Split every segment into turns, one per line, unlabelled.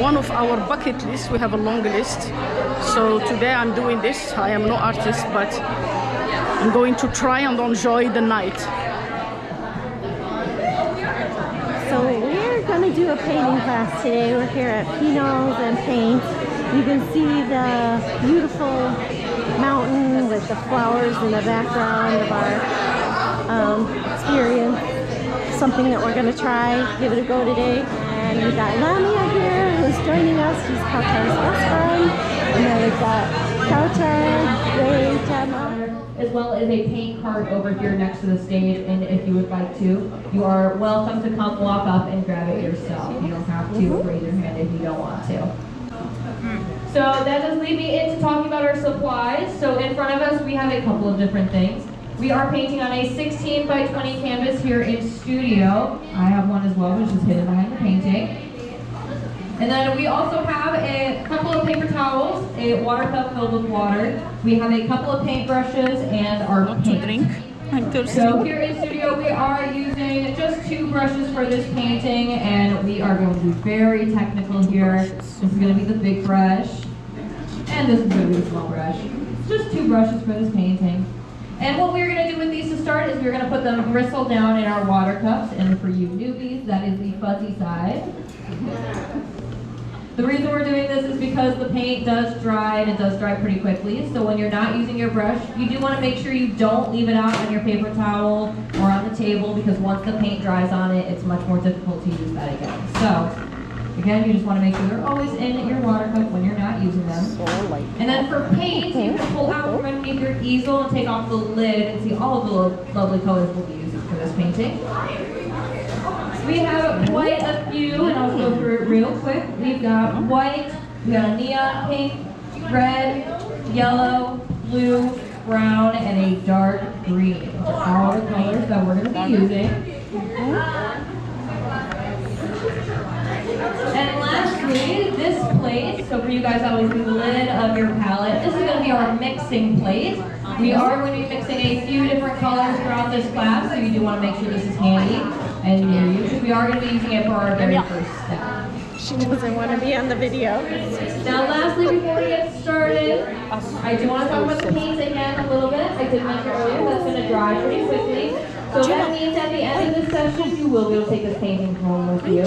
one of our bucket lists. We have a long list. So today I'm doing this. I am no artist, but I'm going to try and enjoy the night.
So we're going to do a painting class today. We're here at Pinals and Paint. You can see the beautiful mountain with the flowers in the background of our experience. Something that we're going to try, give it a go today. And we've got Lamia here who's joining us. She's Kawtar's best friend. And then we've got Kawtar, Wei, Gemma.
As well as a paint cart over here next to the stage, and if you would like to, you are welcome to come walk up and grab it yourself. You don't have to raise your hand if you don't want to. So that does lead me into talking about our supplies. So in front of us we have a couple of different things. We are painting on a 16 by 20 canvas here in studio. I have one as well, which is hidden behind the painting. And then we also have a couple of paper towels, a water cup filled with water. We have a couple of paintbrushes and our paint. So here in studio we are using just 2 brushes for this painting, and we are going to be very technical here. This is going to be the big brush, and this is going to be the small brush. Just 2 brushes for this painting. And what we're going to do with these to start is we're going to put them bristle down in our water cups, and for you newbies, that is the fuzzy side. The reason we're doing this is because the paint does dry, and it does dry pretty quickly. So when you're not using your brush, you do want to make sure you don't leave it out on your paper towel or on the table, because once the paint dries on it, it's much more difficult to use that again. So again, you just want to make sure they're always in your water cup when you're not using them. And then for paint, you can pull out from underneath your easel and take off the lid and see all of the lovely colors we'll be using for this painting. We have quite a few, and I'll go through it real quick. We've got white, we got a neon pink, red, yellow, blue, brown, and a dark green. Those are all the colors that we're going to be using. And lastly, this plate, so for you guys that was the lid of your palette, this is going to be our mixing plate. We are going to be mixing a few different colors throughout this class, so you do want to make sure this is handy and near you, because we are going to be using it for our very first step.
She doesn't want to be on the video.
Now lastly, before we get started, I do want to talk about the paint again a little bit. I did mention earlier that's going to dry pretty quickly. So that means at the end of this session, you will be able to take this painting home with you.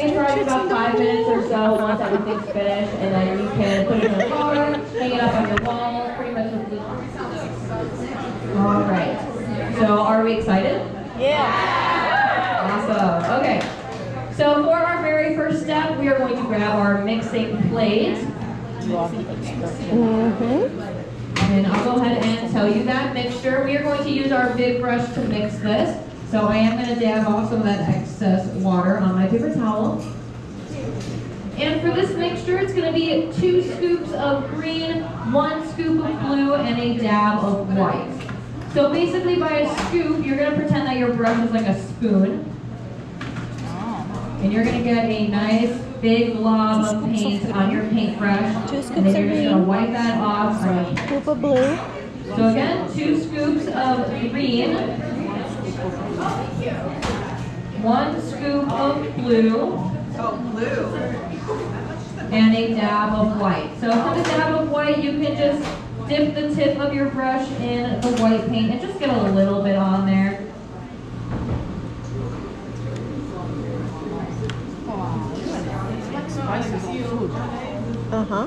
It dries about 5 minutes or so once everything's finished, and then you can put it in the car, hang it up on your wall, pretty much with the... Alright, so are we excited?
Yeah!
Awesome, okay. So for our very first step, we are going to grab our mixing plate. And I'll go ahead and tell you that mixture. We are going to use our big brush to mix this. So I am going to dab off some of that excess water on my paper towel. And for this mixture, it's going to be 2 scoops of green, 1 scoop of blue, and a dab of white. So basically by a scoop, you're going to pretend that your brush is like a spoon. And you're going to get a nice big glob of paint on your paintbrush. And then you're just going to wipe that off.
Scoop of blue.
So again, 2 scoops of green. 1 scoop of blue. And a dab of white. So for the dab of white, you can just dip the tip of your brush in the white paint and just get a little bit on there.
Uh-huh.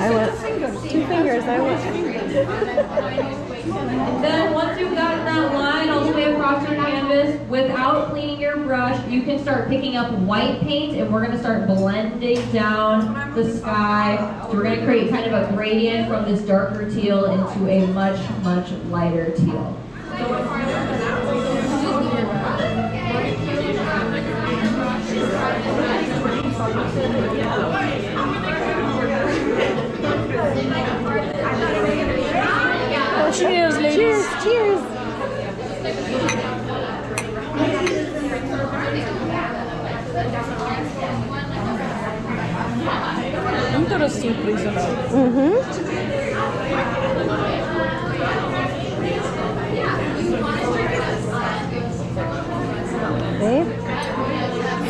I went 2 fingers. I went.
And then once you've gotten that line all the way across your canvas, without cleaning your brush, you can start picking up white paint, and we're going to start blending down the sky. So we're going to create kind of a gradient from this darker teal into a much, much lighter teal.
Cheers, ladies.
Cheers, cheers.
Interesting place.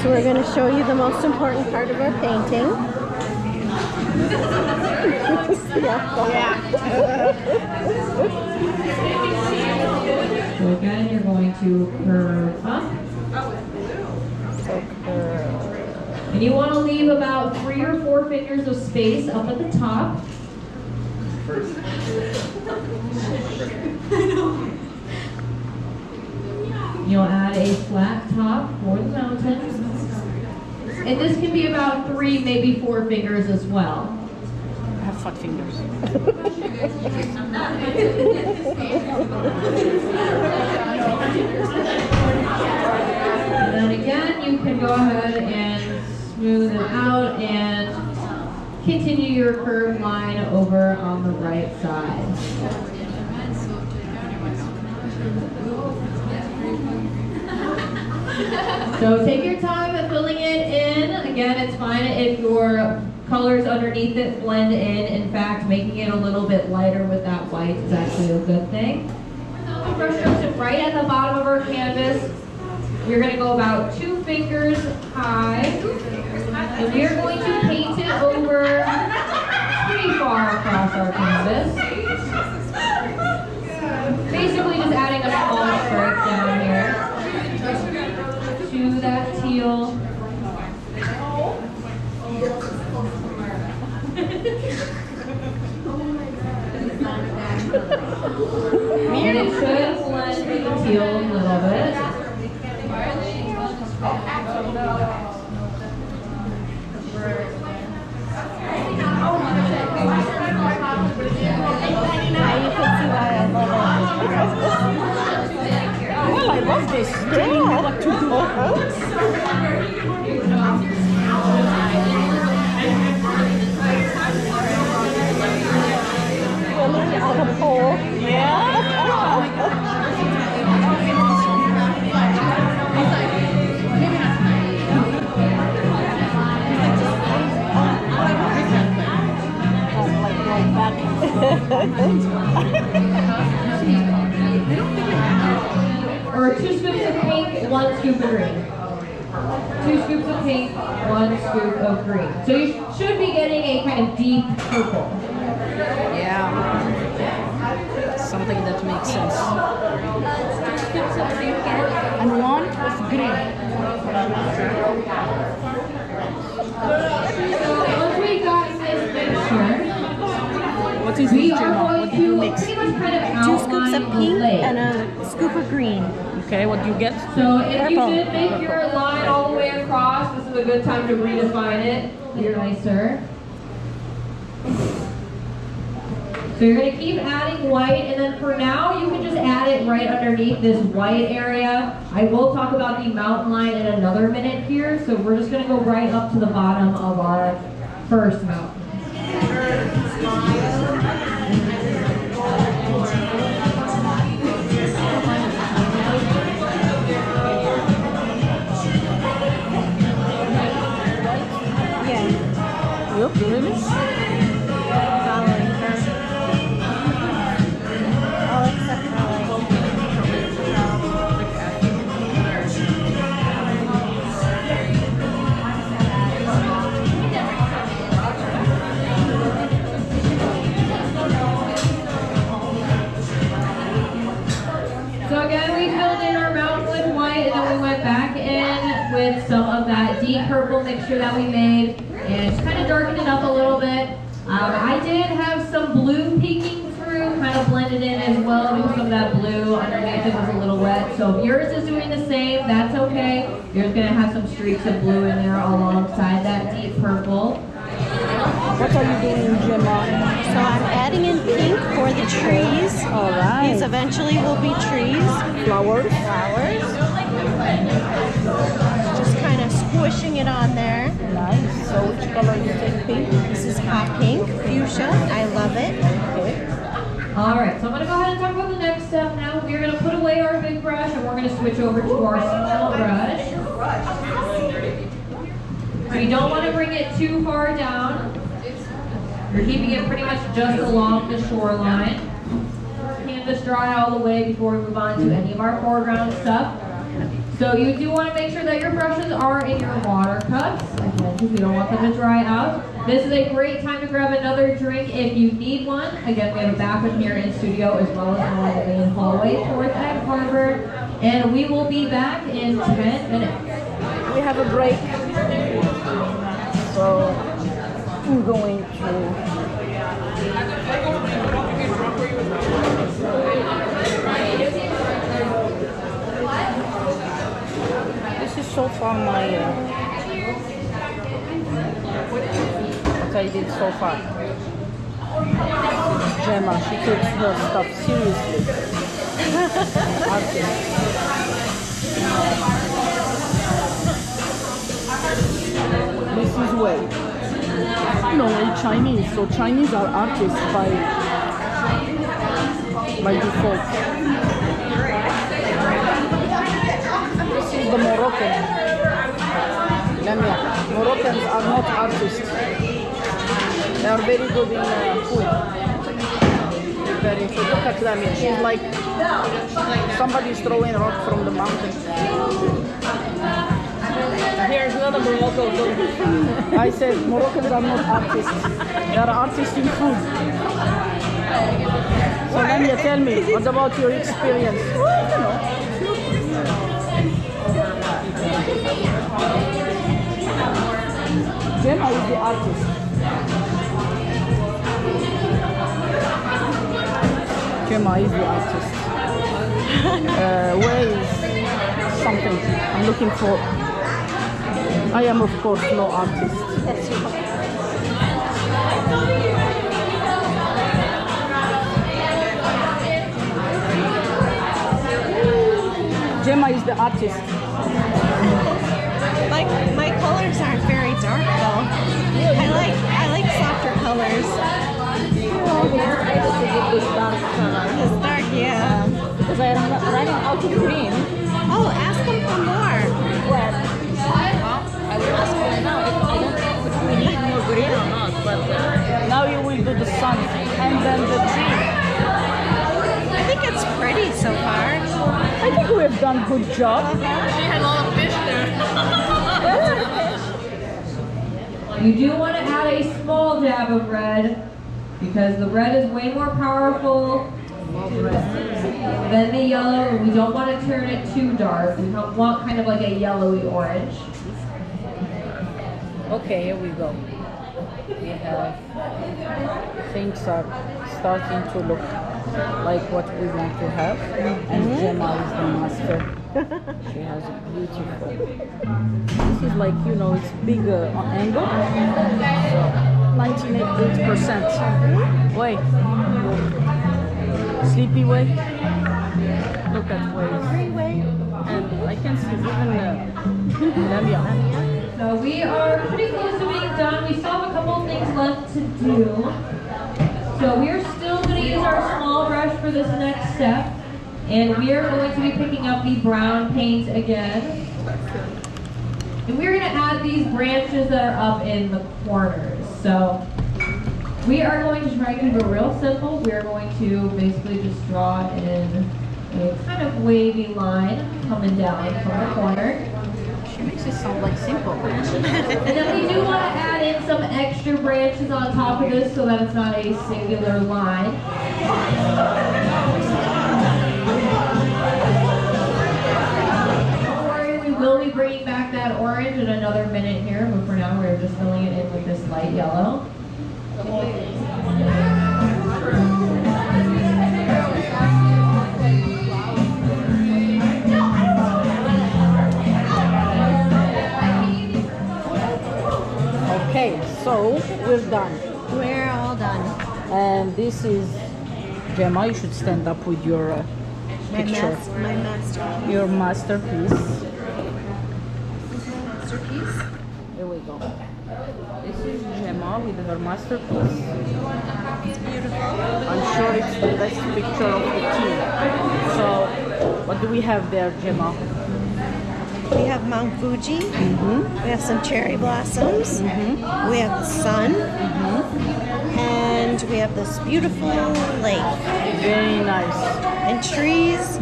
We're going to show you the most important part of our painting.
So again, you're going to curve up. And you want to leave about 3 or 4 fingers of space up at the top. You'll add a flat top for the mountain. And this can be about 3, maybe 4 fingers as well.
I have fat fingers.
And then again, you can go ahead and smooth it out and continue your curved line over on the right side. So take your time at filling it in. Again, it's fine if your colors underneath it blend in. In fact, making it a little bit lighter with that white is actually a good thing. The brush strokes it right at the bottom of our canvas. You're going to go about 2 fingers high. And we are going to paint it over pretty far across our canvas. Basically just adding a small stripe down here to that teal. And it should blend with the teal a little bit.
Now you can see why I love it.
Well, I love this. Telling me what to do.
Really, on a pole.
Or 2 scoops of pink, 1 scoop of green. 2 scoops of pink, 1 scoop of green. So you should be getting a kind of deep purple.
Yeah. Something that makes sense. And 1 of green.
So once we got this mixture,
What is
we
this,
are
Gemma?
going
What did you
to
mix?
pretty much kind of
2 scoops of
outline
pink
the lake.
and a scoop of green.
Okay, what do you get?
So if you
Purple.
did make your line all the way across, this is a good time to redefine it. You're nicer. So you're going to keep adding white, and then for now, you can just add it right underneath this white area. I will talk about the mountain line in another minute here, so we're just going to go right up to the bottom of our first mountain.
Yep, really?
Following her. All except following.
So again, we filled in our mountain with white, and then we went back in with some of that deep purple mixture that we made, and just kind of darkened it up a little bit. I did have some blue peeking through, kind of blended in as well, because some of that blue underneath it was a little wet. So if yours is doing the same, that's okay. You're just gonna have some streaks of blue in there alongside that deep purple.
What are you doing, Gemma?
So I'm adding in pink for the trees.
All right.
These eventually will be trees.
Flowers.
Flowers. Just kind of squishing it on there.
Nice. So which color you take? Pink?
This is hot pink, fuchsia. I love it.
Okay.
All right, so I'm gonna go ahead and talk about the next step now. We're gonna put away our big brush, and we're gonna switch over to our small brush. So you don't want to bring it too far down. You're keeping it pretty much just along the shoreline. Canvas dry all the way before we move on to any of our foreground stuff. So you do want to make sure that your brushes are in your water cups, again, because we don't want them to dry out. This is a great time to grab another drink if you need one. Again, we have a bathroom here in studio as well as one in the main hallway towards Egg Harbor. And we will be back in 10 minutes.
We have a break. So I'm going to this is so far my what I did so far. Gemma, she takes her stuff seriously. Artist. This is Wei. No, Wei Chinese. So Chinese are artists by default. This is the Moroccan. Lamia. Moroccans are not artists. They are very good in food. Very good. Look at Lamia. She's like somebody's throwing a rock from the mountain. Here's another Moroccan. I said Moroccans are not artists. They are artists in food. So Lamia, tell me, what about your experience? Well, you know. Gemma is the artist. Gemma is the artist. Where is something I'm looking for? I am, of course, no artist. Gemma is the artist.
My colors aren't very dark though. I like softer colors.
This dark color.
This dark, yeah.
Because I am running out of green.
Oh, ask them for more.
Well, I will ask right now. I don't know if we need more green or not, but now you will do the sun and then the tree.
I think it's pretty so far.
I think we have done a good job.
She had a lot of fish there.
You do want to add a small dab of red because the red is way more powerful than the yellow. We don't want to turn it too dark. We want kind of like a yellowy orange.
Okay, here we go. We have things are starting to look like what we want to have, and Gemma is the master. She has a beautiful. This is like, you know, it's bigger on angle. So 98%. Wait. Sleepy Wei. Look at Wei. And I can see even Lamia.
So we are pretty close to being done. We still have a couple of things left to do. So we are still going to use our small brush for this next step. And we are going to be picking up the brown paint again. And we're going to add these branches that are up in the corners. So we are going to try to keep it real simple. We are going to basically just draw in a kind of wavy line coming down from the corner.
She makes it sound like simple.
And then we do want to add in some extra branches on top of this so that it's not a singular line. Don't worry, we will be bringing back that orange in another minute here, but for now we're just filling it in with this light yellow.
Okay, so we're done.
We're all done.
And this is Gemma. You should stand up with your picture.
My masterpiece.
Your masterpiece.
Masterpiece.
Here we go. This is Gemma with her masterpiece.
It's beautiful.
I'm sure it's the best picture of the team. So, what do we have there, Gemma?
We have Mount Fuji. We have some cherry blossoms. We have the sun. And we have this beautiful lake.
Very nice.
And trees.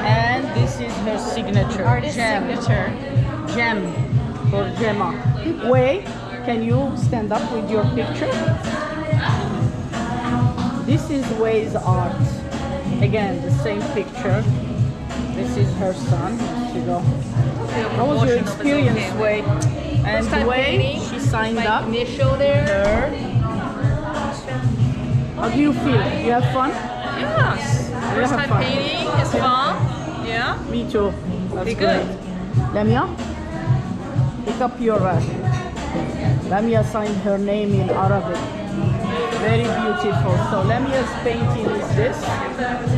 And this is her signature.
Artist
Gem.
signature.
Gem for Gemma. Wei, can you stand up with your picture? This is Wei's art. Again, the same picture. This is her son. Here you go. How was your experience, Wei? And Wei, she signed up.
Initial there.
Her. How do you feel? You have fun?
Yes. First
have
time
fun.
painting is fun. Yeah.
Me too. That's
Be
great.
good.
Lamia, pick up your Lamia signed her name in Arabic. Very beautiful. So Lamia's painting is this.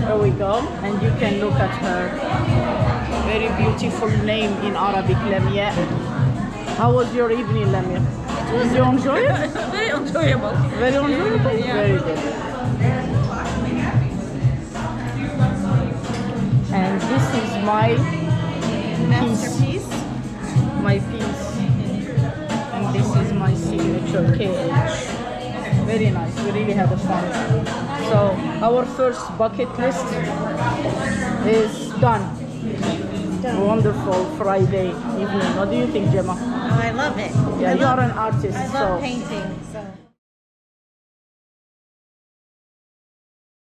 There we go. And you can look at her. Very beautiful name in Arabic, Lamia. How was your evening, Lamia? Did you enjoy it?
Very enjoyable.
Very enjoyable? Very good. And this is my
Masterpiece.
my piece, and this is my signature KH. Very nice. We really had a fun. So our first bucket list is done. Wonderful Friday evening. What do you think, Gemma?
Oh, I love it.
Yeah,
I
you
love,
are an artist,
I
so
love painting. So.